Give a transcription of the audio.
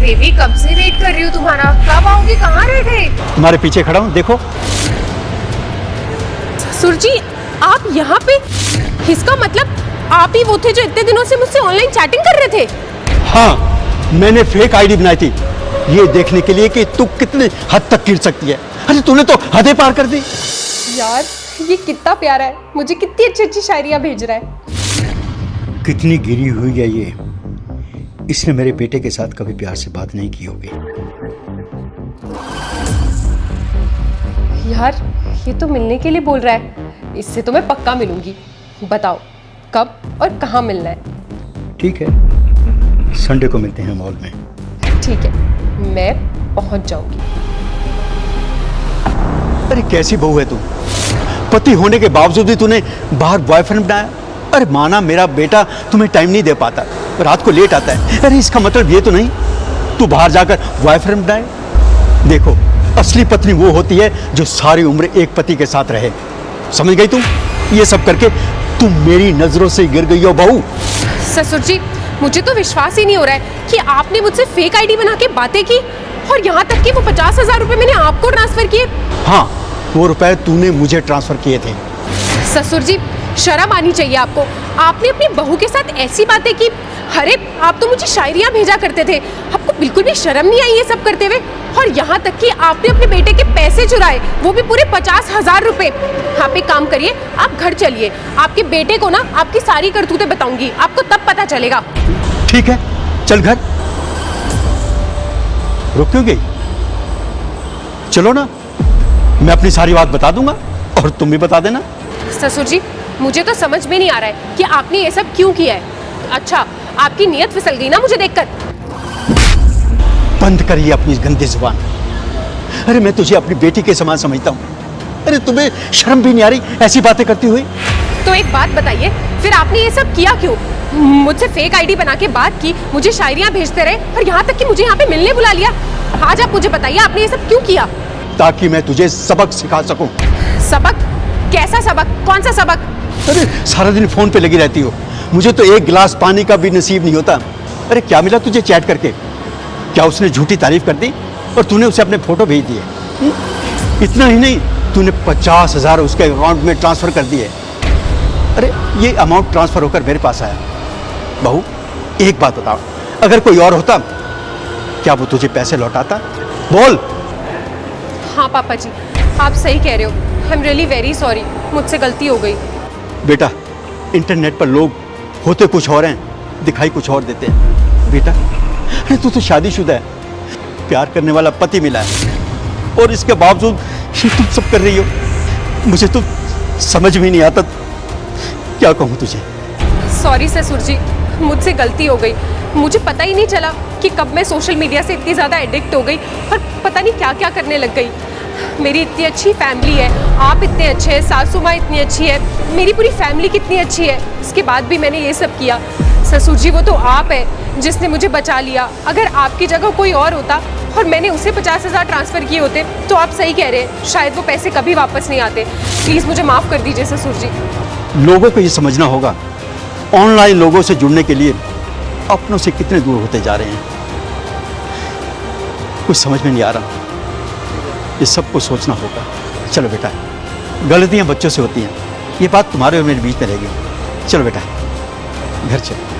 Baby कब से wait कर रही हूँ तुम्हारा, कब आओगे, कहाँ रह गए? तुम्हारे पीछे खड़ा हूँ, देखो। सुरजी, आप यहाँ पे? इसका मतलब आप ही वो थे जो इतने दिनों से मुझसे ऑनलाइन चैटिंग कर रहे थे? हाँ, मैंने फेक आईडी बनाई थी ये देखने के लिए कि तू कितने हद तक गिर सकती है। अरे तूने तो हदें पार कर दी। यार ये कितना प्यारा है, मुझे कितनी अच्छी अच्छी शायरियाँ भेज रहा है। कितनी गिरी हुई है ये। इसने मेरे बेटे के साथ कभी प्यार से बात नहीं की होगी। यार ये तो मिलने के लिए बोल रहा है, इससे तो मैं पक्का मिलूंगी। बताओ कब और कहाँ मिलना है? ठीक है, संडे को मिलते हैं मॉल में। ठीक है, मैं पहुंच जाऊंगी। अरे कैसी बहू है तू, पति होने के बावजूद भी तूने बाहर बॉयफ्रेंड बनाया। अरे माना मेरा बेटा तुम्हें टाइम नहीं दे पाता, रात को लेट आता है। अरे इसका मतलब ये तो नहीं तू बाहर जाकर बॉयफ्रेंड बनाए। देखो, असली पत्नी वो होती है जो सारी उम्र एक पति के साथ रहे। समझ गई तुम? ये सब करके तुम मेरी नजरों से गिर गई हो बहू। ससुर जी, मुझे तो विश्वास ही नहीं हो रहा है कि आपने मुझसे फेक आईडी बना के बातें की, और यहाँ तक कि वो 50,000 रुपए मैंने आपको ट्रांसफर किए। हाँ, वो रुपए तूने मुझे ट्रांसफर किए थे। ससुर जी, शर्म आनी चाहिए आपको। आपने अपनी बहू के साथ ऐसी बातें की। अरे आप तो मुझे शायरियाँ भेजा करते थे, आपको बिल्कुल भी शर्म नहीं आई ये सब करते हुए? और यहाँ तक कि आपने अपने बेटे के पैसे चुराए, वो भी पूरे 50,000 रुपए। आप एक काम करिए, आप घर चलिए, आपके बेटे को ना आपकी सारी करतूतें बताऊंगी, आपको तब पता चलेगा। ठीक है, चल घर। रुक क्यों गई? चलो ना, मैं अपनी सारी बात बता दूंगा और तुम भी बता देना। ससुर जी, मुझे तो समझ में नहीं आ रहा है कि आपने ये सब क्यों किया है। अच्छा, आपकी नीयत फिसल गई ना मुझे देखकर? बंद करिए अपनी गंदी जुबान। अरे मैं तुझे अपनी बेटी के समान समझता हूँ। अरे तुम्हें शर्म भी नहीं आ रही ऐसी बातें करती हुई? तो एक बात बताइए, फिर आपने ये सब किया क्यों? मुझसे फेक आईडी बना के बात की, मुझे शायरियाँ भेजते रहे, और यहाँ तक कि मुझे यहाँ पे मिलने बुला लिया। आज आप मुझे बताइए, आपने ये सब क्यों किया? ताकि मैं तुझे सबक सिखा सकूं। सबक? कैसा सबक? कौन सा सबक? अरे सारा दिन फोन पे लगी रहती हो, मुझे तो एक गिलास पानी का भी नसीब नहीं होता। अरे क्या मिला तुझे चैट करके? क्या उसने झूठी तारीफ कर दी और तूने उसे अपने फोटो भेज दिए? इतना ही नहीं, तूने 50,000 उसके अकाउंट में ट्रांसफर कर दिए। अरे ये अमाउंट ट्रांसफर होकर मेरे पास आया। बहू, एक बात बताओ, अगर कोई और होता क्या वो तुझे पैसे लौटाता? बोल। हाँ पापा जी, आप सही कह रहे हो। I am really very sorry, मुझसे गलती हो गई। बेटा, इंटरनेट पर लोग होते कुछ और हैं, दिखाई कुछ और देते हैं। बेटा, अरे तू तो शादीशुदा है, प्यार करने वाला पति मिला है, और इसके बावजूद ये तुम सब कर रही हो। मुझे तो समझ भी नहीं आता क्या कहूँ तुझे। सॉरी ससुर जी, मुझसे गलती हो गई। मुझे पता ही नहीं चला कि कब मैं सोशल मीडिया से इतनी ज़्यादा एडिक्ट हो गई और पता नहीं क्या क्या करने लग गई। मेरी इतनी अच्छी फैमिली है, आप इतने अच्छे हैं, सासू माँ इतनी अच्छी है, मेरी पूरी फैमिली कितनी अच्छी है, इसके बाद भी मैंने ये सब किया। ससुर जी, वो तो आप है जिसने मुझे बचा लिया। अगर आपकी जगह कोई और होता और मैंने उसे 50,000 ट्रांसफ़र किए होते तो आप सही कह रहे हैं, शायद वो पैसे कभी वापस नहीं आते। प्लीज़ मुझे माफ़ कर दीजिए ससुर जी। लोगों को ये समझना होगा, ऑनलाइन लोगों से जुड़ने के लिए अपनों से कितने दूर होते जा रहे हैं। कुछ समझ में नहीं आ रहा, ये सबको सोचना होगा। चलो बेटा, गलतियां बच्चों से होती हैं, ये बात तुम्हारे और मेरे बीच में रहेगी। चलो बेटा, घर चलो।